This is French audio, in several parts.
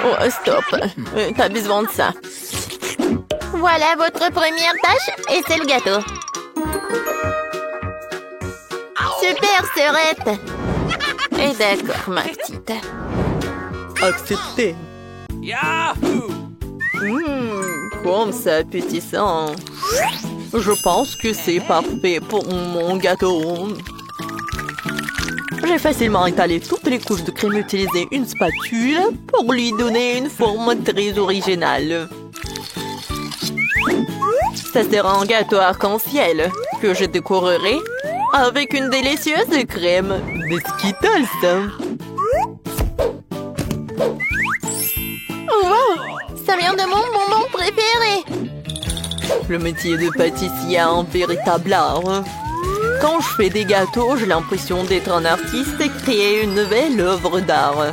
Oh, stop. T'as besoin de ça. Voilà votre première tâche et c'est le gâteau. Super, sœurette. Et d'accord, ma petite. Accepté. Comme c'est appétissant. Je pense que c'est parfait pour mon gâteau. J'ai facilement étalé toutes les couches de crème et utilisé une spatule pour lui donner une forme très originale. Ça sera un gâteau arc-en-ciel que je décorerai avec une délicieuse crème de Skittles. Oh, wow! Ça vient de mon bonbon préféré. Le métier de pâtissier est un véritable art. Quand je fais des gâteaux, j'ai l'impression d'être un artiste et créer une nouvelle œuvre d'art.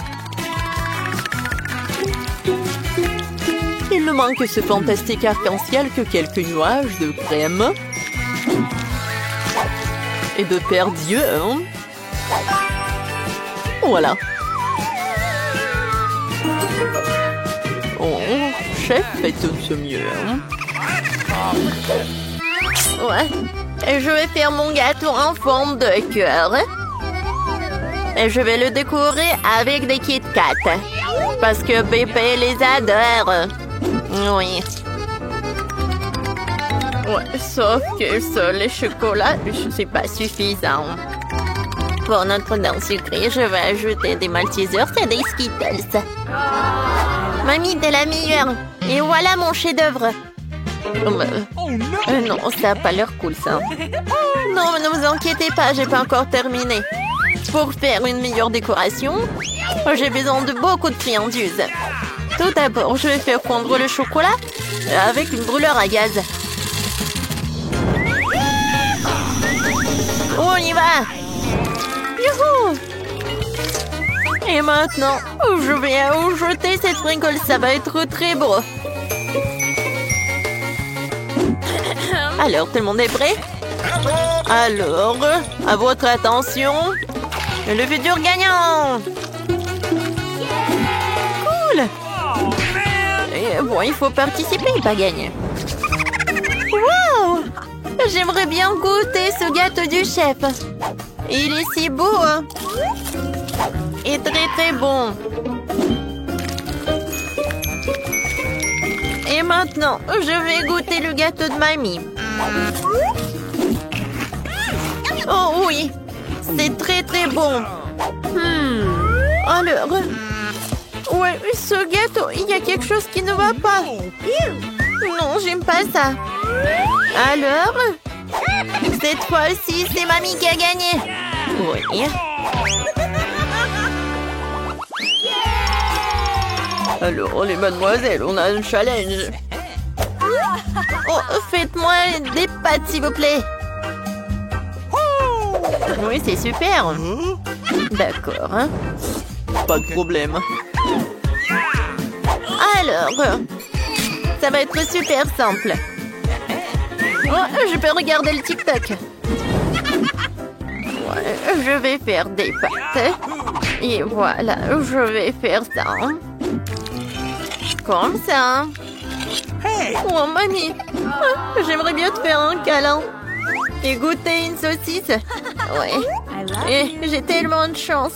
Il ne manque que ce fantastique arc-en-ciel que quelques nuages de crème et de paire d'yeux. Voilà. Oh, chef, fait tout ce mieux. Ouais. Et je vais faire mon gâteau en forme de cœur. Et je vais le décorer avec des Kit Kat. Parce que bébé les adore. Oui. Ouais, sauf que ça, les chocolats, c'est pas suffisant. Pour notre dent sucrée, je vais ajouter des Maltesers et des Skittles. Mamie, t'es la meilleure. Et voilà mon chef-d'œuvre. Non, ça n'a pas l'air cool, ça. Non, mais ne vous inquiétez pas, j'ai pas encore terminé. Pour faire une meilleure décoration, j'ai besoin de beaucoup de friandises. Tout d'abord, je vais faire fondre le chocolat avec une brûleur à gaz. On y va! Youhou! Et maintenant, je vais jeter cette sprinkle, ça va être très beau. Alors, tout le monde est prêt? Alors, à votre attention, le futur gagnant! Cool! Et bon, il faut participer, pas gagner. Wow! J'aimerais bien goûter ce gâteau du chef. Il est si beau. Et très très bon. Et maintenant, je vais goûter le gâteau de mamie. Oh oui, c'est très très bon. Alors, ouais, ce gâteau, il y a quelque chose qui ne va pas. Non, j'aime pas ça. Alors, cette fois-ci, c'est mamie qui a gagné. Oui. Alors, les mademoiselles, on a un challenge. Oh, faites-moi des pâtes, s'il vous plaît. Oui, c'est super. D'accord. Pas de problème. Alors, ça va être super simple. Oh, je peux regarder le TikTok. Ouais, je vais faire des pâtes. Et voilà, je vais faire ça. Comme ça. Oh, mamie. J'aimerais bien te faire un câlin. Et goûter une saucisse. Ouais. Et j'ai tellement de chance.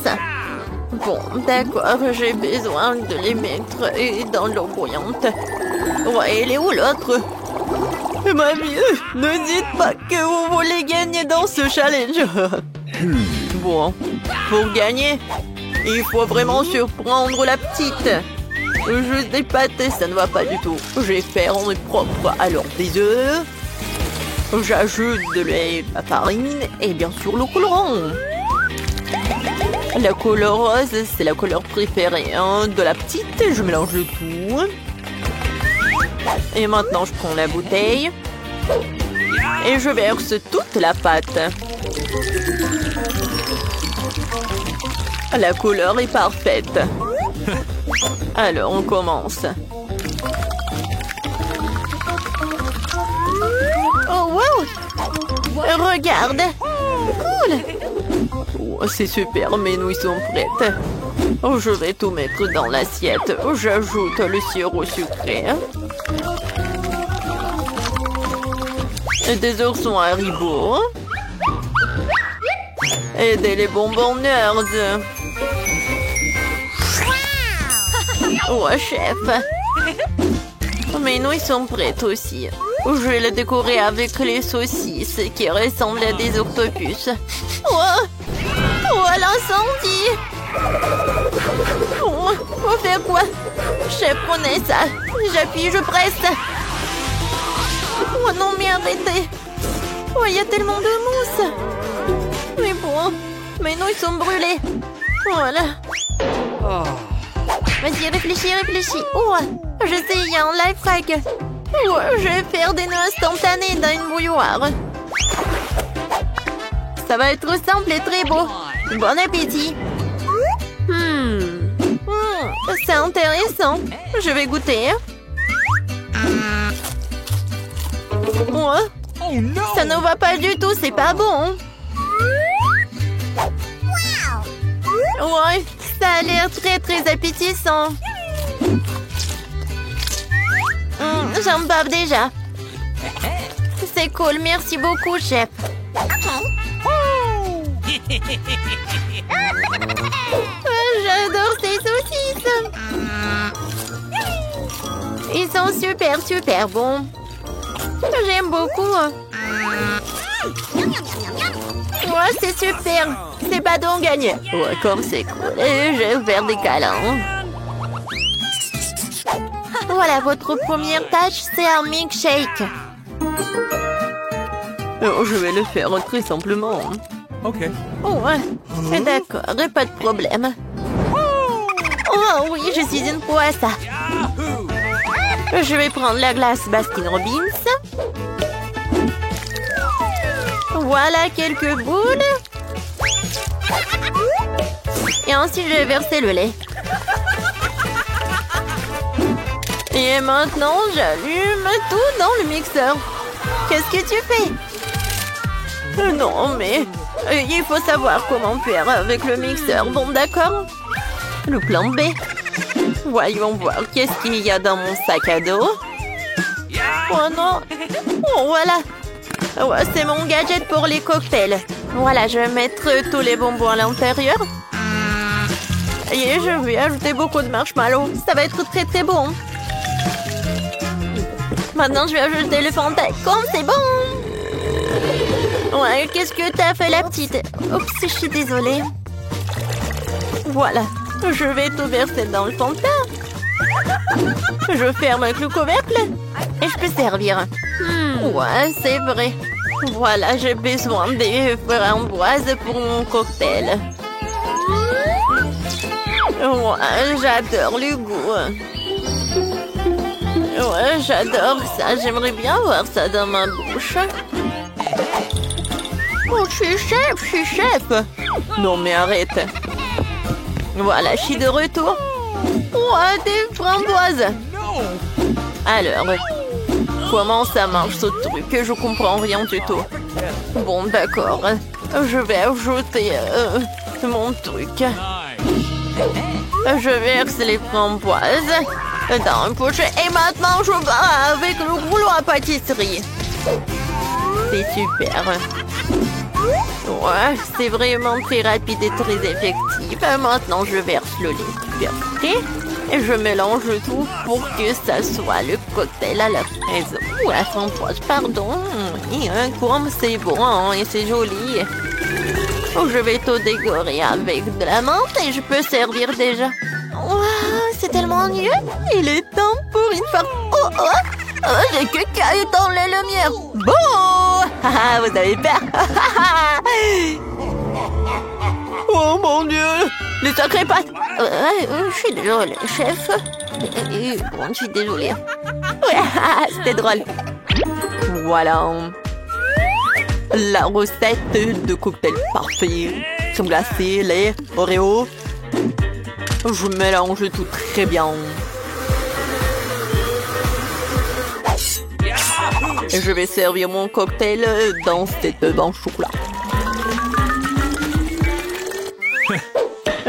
Bon, d'accord, j'ai besoin de les mettre dans l'eau bouillante. Ouais, elle est où l'autre? Mamie, ne dites pas que vous voulez gagner dans ce challenge. Bon, pour gagner, il faut vraiment surprendre la petite. Juste des pâtes, ça ne va pas du tout. Je vais faire en propre. Alors, des œufs. J'ajoute de lait, la farine et bien sûr le colorant. La couleur rose, c'est la couleur préférée de la petite. Je mélange le tout. Et maintenant, je prends la bouteille. Et je verse toute la pâte. La couleur est parfaite. Alors, on commence. Oh, wow! Regarde! Cool! Oh, c'est super, mes nouilles sont prêtes. Oh, je vais tout mettre dans l'assiette. J'ajoute le sirop sucré. Et des oursons Haribo. Et des bonbons Nerds. Oh, chef. Mes nouilles sont prêtes aussi. Je vais les décorer avec les saucisses qui ressemblent à des octopus. Oh, l'incendie! Oh, faut faire quoi? Chef, prenez ça. J'appuie, je presse. Oh non, mais arrêtez. Oh, il y a tellement de mousse. Mais bon, mes nouilles sont brûlées. Voilà. Vas-y, réfléchis. Oh, je sais, il y a un life hack. Oh, je vais faire des nœuds instantanés dans une bouilloire. Ça va être simple et très beau. Bon appétit. C'est intéressant. Je vais goûter. Oh, ça ne va pas du tout, c'est pas bon. Ouais, ça a l'air très très appétissant. J'en bave déjà. C'est cool, merci beaucoup, chef. J'adore ces saucisses. Ils sont super bons. J'aime beaucoup. Ouais, c'est super. C'est pas donc gagné. Ouais, comme c'est cool. Et je vais faire des câlins. Voilà, votre première tâche, c'est un milkshake. Oh, je vais le faire très simplement. Ok. Oh, ouais. D'accord, pas de problème. Oh oui, je suis une pro à ça. Je vais prendre la glace Baskin Robbins. Voilà quelques boules. Et ensuite, je vais verser le lait. Et maintenant, j'allume tout dans le mixeur. Qu'est-ce que tu fais? Non, mais il faut savoir comment faire avec le mixeur. Bon, d'accord. Le plan B. Voyons voir qu'est-ce qu'il y a dans mon sac à dos. Oh non. Oh, voilà. Ouais, c'est mon gadget pour les cocktails. Voilà, je vais mettre tous les bonbons à l'intérieur. Et je vais ajouter beaucoup de marshmallows. Ça va être très très bon. Maintenant, je vais ajouter le Fanta. Comme c'est bon. Ouais, qu'est-ce que t'as fait, la petite? Oups, je suis désolée. Voilà. Je vais tout verser dans le Fanta. Je ferme avec le couvercle. Et je peux servir. Ouais, c'est vrai. Voilà, j'ai besoin des framboises pour mon cocktail. Ouais, j'adore le goût. Ouais, j'adore ça. J'aimerais bien voir ça dans ma bouche. Oh, je suis chef. Non, mais arrête. Voilà, je suis de retour. Ouais, des framboises. Alors, comment ça marche ce truc? Je comprends rien du tout. Bon, d'accord. Je vais ajouter mon truc. Je verse les framboises dans un pochet. Et maintenant, je bats avec le rouleau à pâtisserie. C'est super. Ouais, c'est vraiment très rapide et très effectif. Maintenant, je verse le lait versé et je mélange tout pour que ça soit le cocktail à la fraise ou à la framboise, pardon. Et comme c'est bon et c'est joli. Je vais tout décorer avec de la menthe et je peux servir déjà. Wow, c'est tellement mieux. Il est temps pour une farce. Oh, j'ai que caillé dans les lumières. Bon, vous avez peur. Oh mon Dieu, les sacrées pattes. Je suis désolée, chef. Bon, je suis désolée. Ouais, c'était drôle. Voilà. La recette de cocktail parfait. Crème glacée, lait, Oreo. Je mélange tout très bien. Et je vais servir mon cocktail dans cette banque chocolat.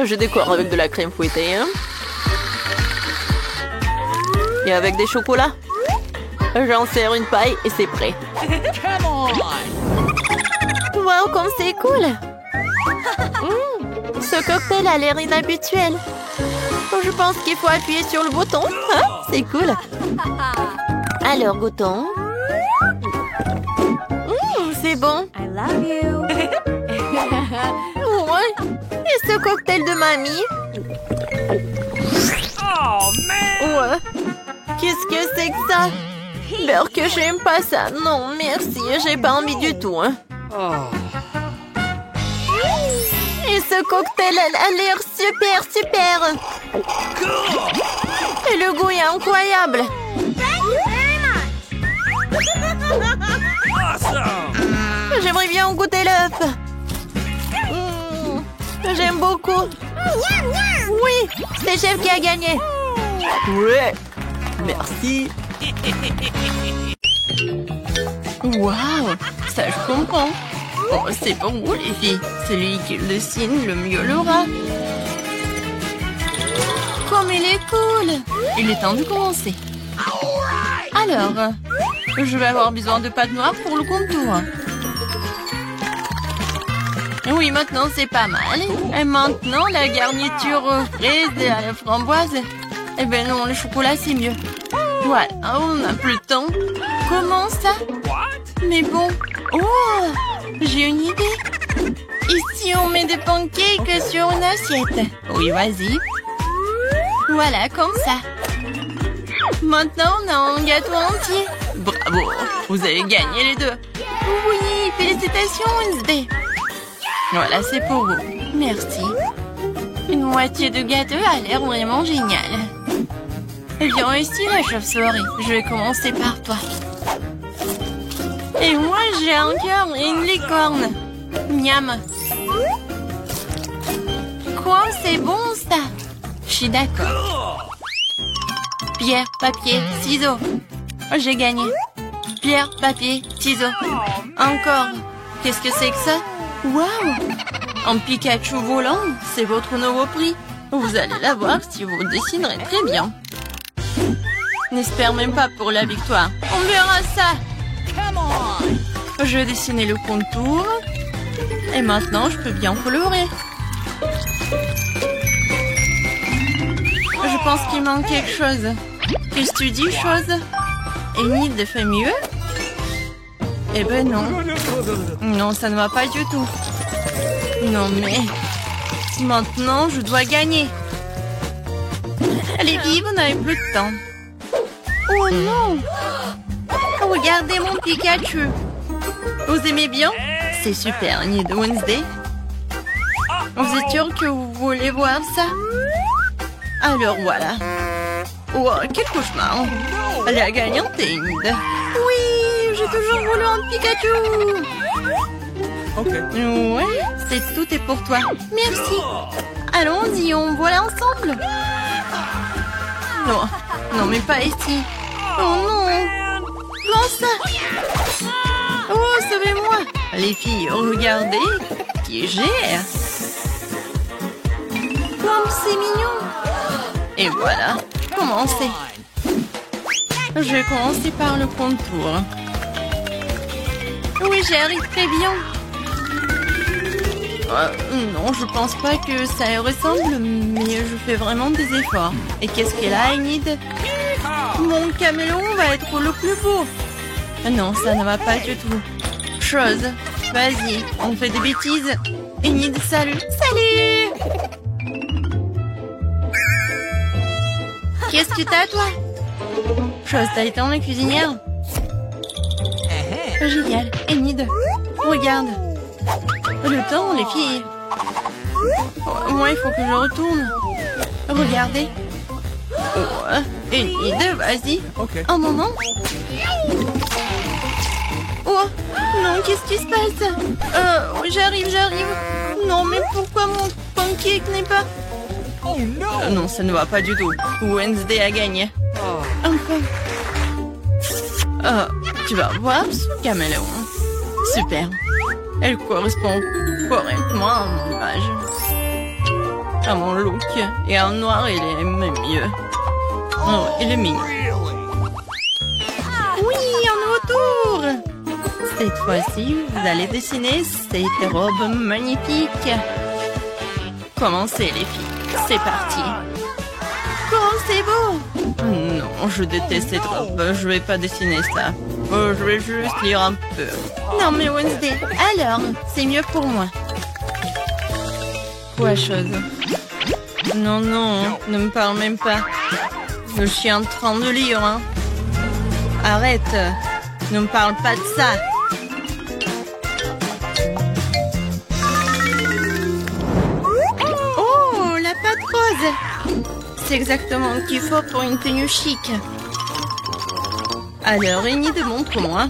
Je décore avec de la crème fouettée. Hein. Et avec des chocolats. J'en sers une paille et c'est prêt. Wow, comme c'est cool! Ce cocktail a l'air inhabituel. Je pense qu'il faut appuyer sur le bouton. Hein? C'est cool. Alors, goûtons. C'est bon. I love you. Ouais. Et ce cocktail de mamie? Oh, man! Ouais. Qu'est-ce que c'est que ça? Beurre que j'aime pas ça. Non, merci. J'ai pas envie du tout. Hein. Et ce cocktail a l'air super. Et le goût est incroyable. J'aimerais bien goûter l'œuf. J'aime beaucoup. Oui, c'est chef qui a gagné. Ouais. Merci. Waouh, ça je comprends. Oh, c'est pour vous les filles. Celui qui le dessine le mieux l'aura. Comme il est cool. Il est temps de commencer. Alors, je vais avoir besoin de pâte noire pour le contour. Oui, maintenant c'est pas mal. Et maintenant la garniture aux fraises et à la framboise. Eh ben non, le chocolat c'est mieux. Voilà, on n'a plus le temps. Comment ça? Mais bon. Oh, j'ai une idée. Ici, on met des pancakes sur une assiette. Oui, vas-y. Voilà, comme ça. Maintenant, on a un gâteau entier. Bravo. Vous avez gagné les deux. Oui, félicitations, Wednesday. Voilà, c'est pour vous. Merci. Une moitié de gâteau a l'air vraiment génial. Viens ici, la chauve-souris. Je vais commencer par toi. Et moi, j'ai un cœur et une licorne. Miam. Quoi, c'est bon, ça? Je suis d'accord. Pierre, papier, ciseaux. J'ai gagné. Pierre, papier, ciseaux. Encore. Qu'est-ce que c'est que ça? Waouh! Un Pikachu volant, c'est votre nouveau prix. Vous allez l'avoir si vous dessinerez très bien. N'espère même pas pour la victoire. On verra ça. Je vais dessiner le contour. Et maintenant, je peux bien colorer. Je pense qu'il manque quelque chose. Qu'est-ce que tu dis, chose? Enid fait mieux? Eh ben non. Non, ça ne va pas du tout. Non, mais... Maintenant, je dois gagner. Allez, vive, on n'avait plus de temps. Oh non! Regardez mon Pikachu. Vous aimez bien? C'est super, Enid Wednesday. Vous êtes sûr que vous voulez voir ça? Alors voilà. Oh, quel cauchemar. La gagnante est Enid. Oui, j'ai toujours voulu un Pikachu. Ouais, tout est pour toi. Merci. Allons-y, on voit ensemble. Non, non, mais pas ici. Oh non. Comment ça? Oh, sauvez-moi. Les filles, regardez qui gère. Comme c'est mignon. Et voilà, commencez. Je vais commencer par le contour. Oui, j'y arrive très bien. Non, je pense pas que ça y ressemble, mais je fais vraiment des efforts. Et qu'est-ce qu'elle a, Enid? Mon caméléon va être le plus beau. Non, ça ne va pas du tout. Chose, vas-y, on fait des bêtises. Enid, salut. Salut! Qu'est-ce que t'as, toi? Chose, t'as été en la cuisinière? Génial. Enid, regarde. Le temps, les filles. Moi, il faut que je retourne. Regardez. Oh, Enid, vas-y. Un moment. Oh, non, qu'est-ce qui se passe? J'arrive. Non, mais pourquoi mon pancake n'est pas... non, ça ne va pas du tout. Wednesday a gagné. Enfin. Tu vas voir ce caméléon. Super. Elle correspond correctement à mon âge. à mon look. Et en noir, il est même mieux. Oh, il est mignon. Oui, un nouveau tour. Cette fois-ci, vous allez dessiner cette robe magnifique. Commencez, les filles. C'est parti. Oh, c'est beau. Non, je déteste cette robe. Je vais pas dessiner ça. Oh, je vais juste lire un peu. Non, mais Wednesday, alors, c'est mieux pour moi. Quoi, chose? Non, non, ne me parle même pas. Je suis en train de lire, hein. Arrête. Ne me parle pas de ça. Oh, la pâte rose. C'est exactement ce qu'il faut pour une tenue chic. Alors, Enid, montre-moi.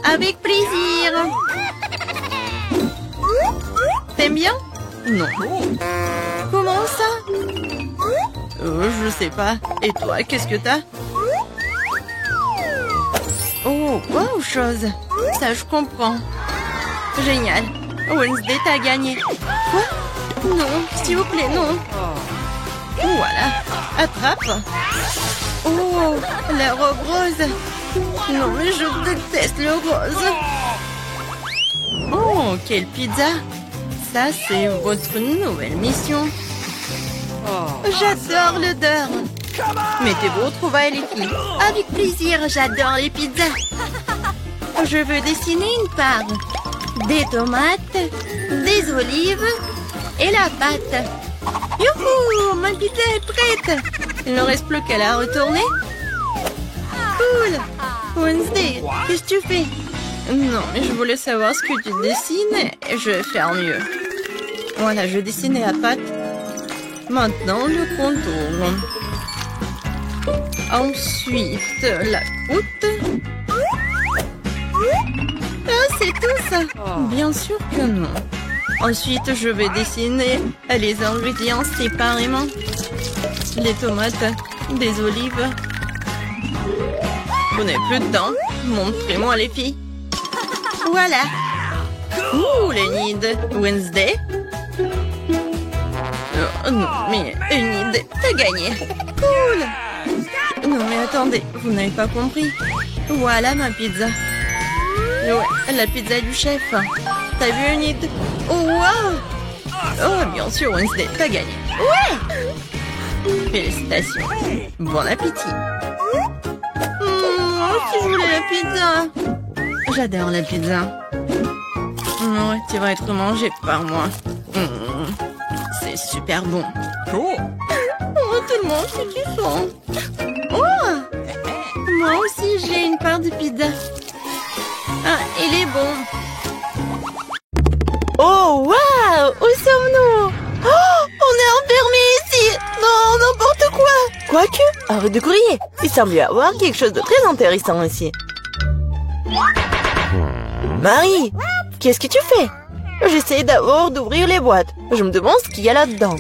Avec plaisir. T'aimes bien? Non. Comment ça? Je sais pas. Et toi, qu'est-ce que t'as? Oh, wow, chose. Ça, je comprends. Génial. Wednesday, t'as gagné. Quoi? Non, s'il vous plaît, non. Voilà. Attrape. Oh, la robe rose. Non, mais je déteste le rose. Oh, quelle pizza. Ça, c'est votre nouvelle mission. J'adore l'odeur. Mettez vos trouvailles, les filles. Avec plaisir, j'adore les pizzas. Je veux dessiner une part. Des tomates, des olives et la pâte. Youhou, ma pizza est prête. Il ne reste plus qu'à la retourner. Cool. Wednesday, qu'est-ce que tu fais? Non, mais je voulais savoir ce que tu dessines et je vais faire mieux. Voilà, je dessinais la pâte. Maintenant, le contour. Ensuite, la croûte. Ah, c'est tout ça? Bien sûr que non. Ensuite, je vais dessiner les ingrédients séparément. Les tomates, des olives. Vous n'avez plus de temps. Montrez-moi les filles. Voilà. Ouh, Enid. Wednesday. Oh, non, mais Enid, t'as gagné. Cool. Non, mais attendez, vous n'avez pas compris. Voilà ma pizza. Ouais, la pizza du chef. T'as vu, Enid? Oh, wow. Oh, bien sûr, Wednesday, t'as gagné. Ouais. Félicitations. Bon appétit. Moi aussi, je voulais la pizza. J'adore la pizza. Ouais, tu vas être mangé par moi. C'est super bon. Oh, tout le monde, c'est du son. Oh, moi aussi, j'ai une part de pizza. Ah, il est bon. Oh, waouh! Où sommes-nous? Oh, on est enfermés ici! Non, n'importe quoi! Quoique, arrête de crier. Il semble y avoir quelque chose de très intéressant ici. Marie, qu'est-ce que tu fais? J'essaie d'abord d'ouvrir les boîtes. Je me demande ce qu'il y a là-dedans.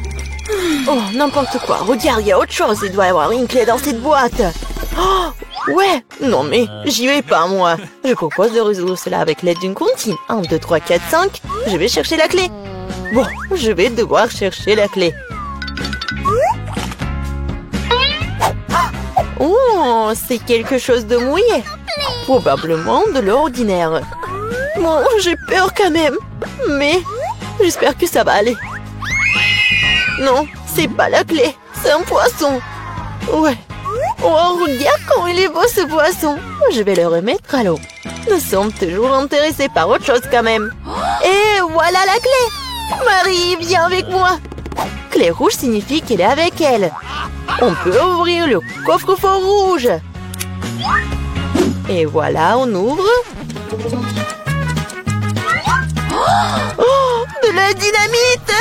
Oh, n'importe quoi. Regarde, il y a autre chose. Il doit y avoir une clé dans cette boîte. Oh, ouais. Non, mais j'y vais pas, moi. Je propose de résoudre cela avec l'aide d'une comptine. 1, 2, 3, 4, 5. Je vais chercher la clé. Bon, je vais devoir chercher la clé. Oh, c'est quelque chose de mouillé. Probablement de l'ordinaire. Bon, j'ai peur quand même. Mais j'espère que ça va aller. Non, c'est pas la clé. C'est un poisson. Ouais. Oh, regarde comme il est beau ce poisson. Je vais le remettre à l'eau. Nous sommes toujours intéressés par autre chose quand même. Et voilà la clé. Marie, viens avec moi. Clé rouge signifie qu'elle est avec elle. On peut ouvrir le coffre-fort rouge. Et voilà, on ouvre. Oh, de la dynamite!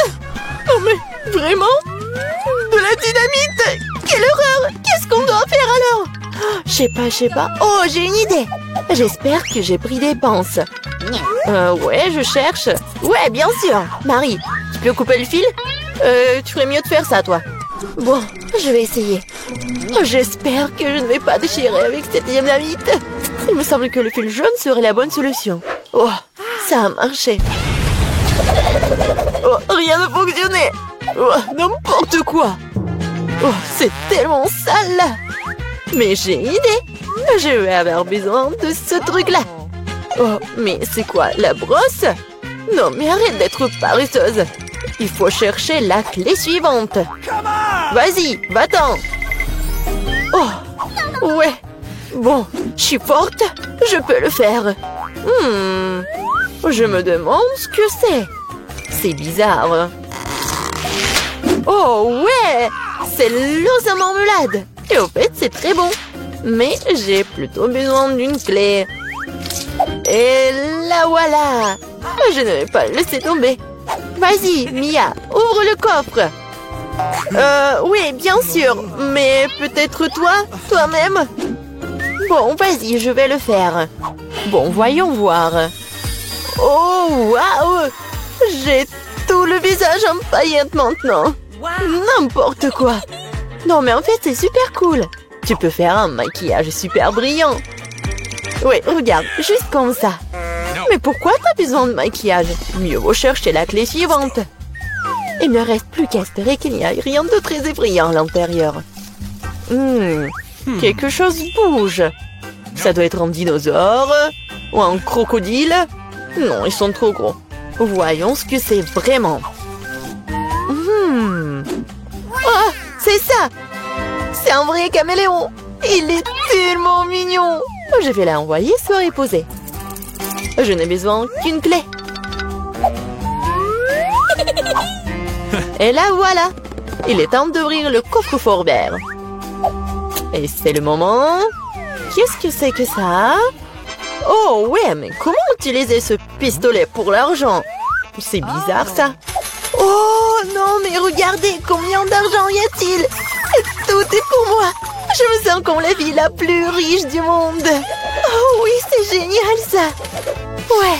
Oh, mais vraiment? De la dynamite! Quelle horreur! Qu'est-ce qu'on doit faire alors? Je sais pas. Oh, j'ai une idée! J'espère que j'ai pris des pinces. Ouais, je cherche. Ouais, bien sûr. Marie, tu peux couper le fil? Tu ferais mieux de faire ça, toi. Bon, je vais essayer. J'espère que je ne vais pas déchirer avec cette dynamite. Il me semble que le fil jaune serait la bonne solution. Oh, ça a marché. Oh, rien ne fonctionnait. Oh, n'importe quoi. Oh, c'est tellement sale là. Mais j'ai une idée. Je vais avoir besoin de ce truc-là. Oh, mais c'est quoi, la brosse? Non, mais arrête d'être paresseuse. Il faut chercher la clé suivante. Vas-y, va-t'en. Oh, ouais. Bon, je suis forte. Je peux le faire. Je me demande ce que c'est. C'est bizarre. Oh, ouais. C'est l'os à marmelade. Et au fait, c'est très bon. Mais j'ai plutôt besoin d'une clé. Et la voilà. Je ne vais pas le laisser tomber. Vas-y, Mia, ouvre le coffre. Oui, bien sûr. Mais peut-être toi-même. Bon, vas-y, je vais le faire. Bon, voyons voir. Oh, waouh. J'ai tout le visage en paillettes maintenant. N'importe quoi. Non, mais en fait, c'est super cool. Tu peux faire un maquillage super brillant. Oui, regarde, juste comme ça. Mais pourquoi t'as besoin de maquillage? Mieux vaut chercher la clé suivante. Il ne reste plus qu'à espérer qu'il n'y ait rien de très effrayant à l'intérieur. Quelque chose bouge. Ça doit être un dinosaure ou un crocodile. Non, ils sont trop gros. Voyons ce que c'est vraiment. Oh, c'est ça. C'est un vrai caméléon. Il est tellement mignon. Je vais l'envoyer se reposer. Je n'ai besoin qu'une clé. Et là, voilà. Il est temps d'ouvrir le coffre-fort vert. Et c'est le moment. Qu'est-ce que c'est que ça? Oh, ouais, mais comment utiliser ce pistolet pour l'argent? C'est bizarre, ça. Oh, non, mais regardez, combien d'argent y a-t-il? Et tout est pour moi. Je me sens comme la fille la plus riche du monde. Oh oui, c'est génial, ça. Ouais,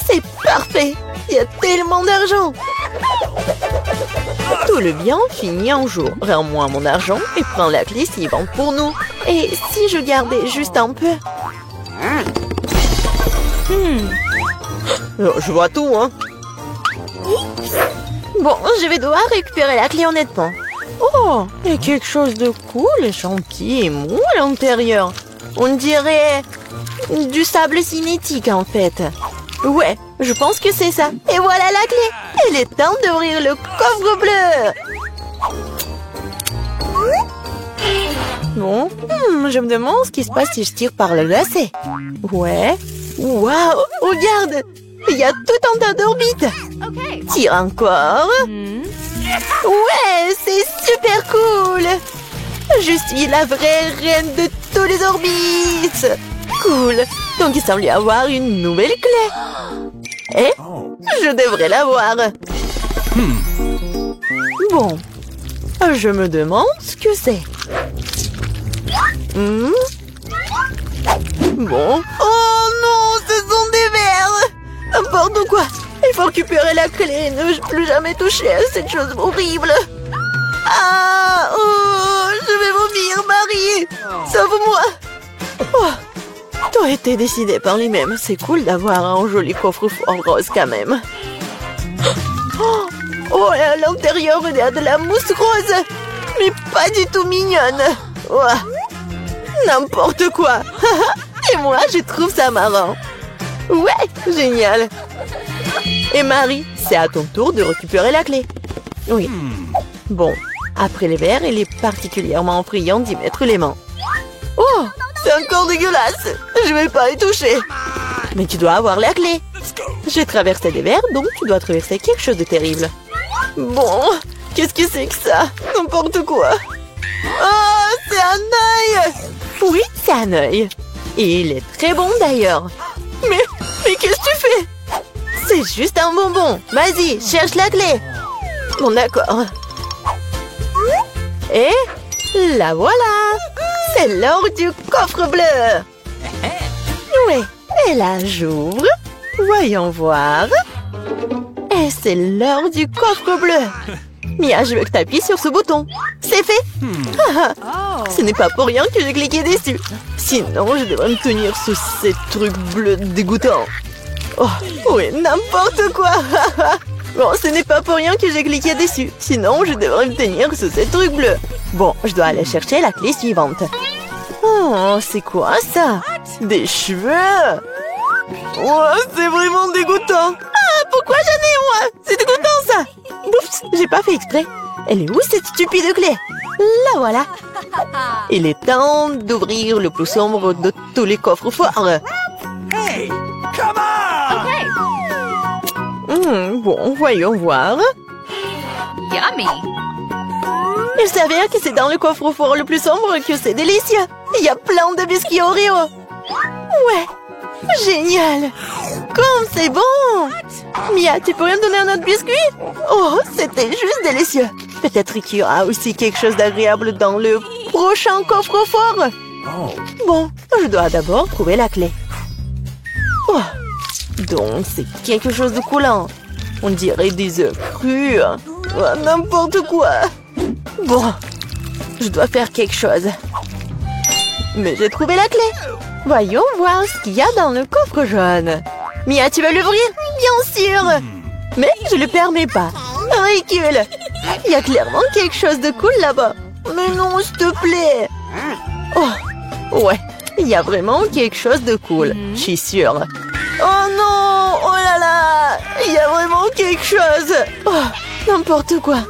c'est parfait. Il y a tellement d'argent. Tout le bien finit un jour. Rends-moi mon argent et prends la clé suivante pour nous. Et si je gardais juste un peu? Je vois tout, hein. Bon, je vais devoir récupérer la clé honnêtement. Oh, il y a quelque chose de cool et gentil et mou à l'intérieur. On dirait du sable cinétique en fait. Ouais, je pense que c'est ça. Et voilà la clé. Il est temps d'ouvrir le coffre bleu. Bon, je me demande ce qui se passe si je tire par le lacet. Ouais. Waouh, regarde. Il y a tout un tas d'orbites. Tire encore. Ouais, c'est super cool. Je suis la vraie reine de tous les orbites. Cool. Donc il semble y avoir une nouvelle clé. Et je devrais l'avoir. Bon. Je me demande ce que c'est. Bon. Oh non, ce sont des vers. N'importe quoi. Il faut récupérer la clé et ne plus jamais toucher à cette chose horrible. Ah, oh, je vais vomir, Marie. Sauve-moi. Oh, tout a été décidé par lui-même. C'est cool d'avoir un joli coffre-fort rose quand même. Oh, et à l'intérieur, il y a de la mousse rose. Mais pas du tout mignonne. Oh, n'importe quoi. Et moi, je trouve ça marrant. Ouais, génial. Et Marie, c'est à ton tour de récupérer la clé. Oui. Bon, après les verres, il est particulièrement friand d'y mettre les mains. Oh, c'est encore dégueulasse. Je vais pas y toucher. Mais tu dois avoir la clé. J'ai traversé des verres, donc tu dois traverser quelque chose de terrible. Bon, qu'est-ce que c'est que ça? N'importe quoi. Oh, c'est un œil. Oui, c'est un œil. Et il est très bon d'ailleurs. Mais qu'est-ce que tu fais? C'est juste un bonbon. Vas-y, cherche la clé. Bon, d'accord. Et la voilà. C'est l'heure du coffre bleu. Oui, et là, j'ouvre. Voyons voir. Et c'est l'heure du coffre bleu. Mia, je veux que tu appuies sur ce bouton. C'est fait. Ce n'est pas pour rien que j'ai cliqué dessus. Sinon, je devrais me tenir sous ces trucs bleus dégoûtants. Oh, oui, n'importe quoi. Bon, ce n'est pas pour rien que j'ai cliqué dessus. Sinon, je devrais me tenir sous ce truc bleu. Bon, je dois aller chercher la clé suivante. Oh, c'est quoi ça? Des cheveux? Oh, c'est vraiment dégoûtant. Ah, pourquoi j'en ai moi? C'est dégoûtant ça. Oups, j'ai pas fait exprès. Elle est où cette stupide clé? La voilà. Il est temps d'ouvrir le plus sombre de tous les coffres forts. Hey, come on! Bon, voyons voir. Yummy! Il s'avère que c'est dans le coffre-fort le plus sombre que c'est délicieux. Il y a plein de biscuits Oreo. Ouais, génial. Comme c'est bon. Mia, tu pourrais me donner un autre biscuit? Oh, c'était juste délicieux. Peut-être qu'il y aura aussi quelque chose d'agréable dans le prochain coffre-fort. Bon, je dois d'abord trouver la clé. Oh, donc c'est quelque chose de coulant. On dirait des œufs crus. Oh, n'importe quoi. Bon, je dois faire quelque chose. Mais j'ai trouvé la clé. Voyons voir ce qu'il y a dans le coffre jaune. Mia, tu vas l'ouvrir? Bien sûr. Mais je ne le permets pas. Ridicule. Il y a clairement quelque chose de cool là-bas. Mais non, s'il te plaît. Oh, ouais. Il y a vraiment quelque chose de cool. Je suis sûre. Oh non! Oh là là! Il y a vraiment quelque chose. Oh, n'importe quoi.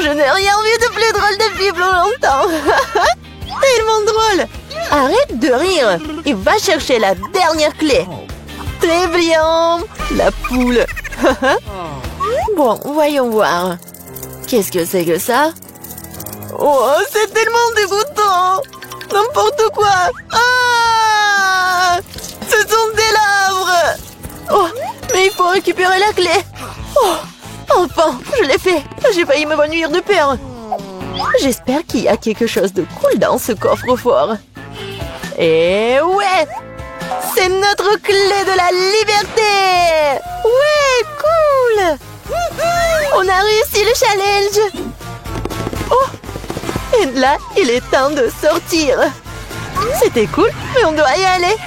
Je n'ai rien vu de plus drôle depuis plus longtemps. Tellement drôle. Arrête de rire et va chercher la dernière clé. Très bien. La poule. Bon, voyons voir. Qu'est-ce que c'est que ça? Oh, c'est tellement dégoûtant. N'importe quoi. Ah! Ce sont des lèvres. Oh, mais il faut récupérer la clé. Oh, enfin, je l'ai fait. J'ai failli m'évanouir de peur. J'espère qu'il y a quelque chose de cool dans ce coffre-fort. Et ouais! C'est notre clé de la liberté! Ouais, cool! On a réussi le challenge! Oh! Et là, il est temps de sortir. C'était cool, mais on doit y aller.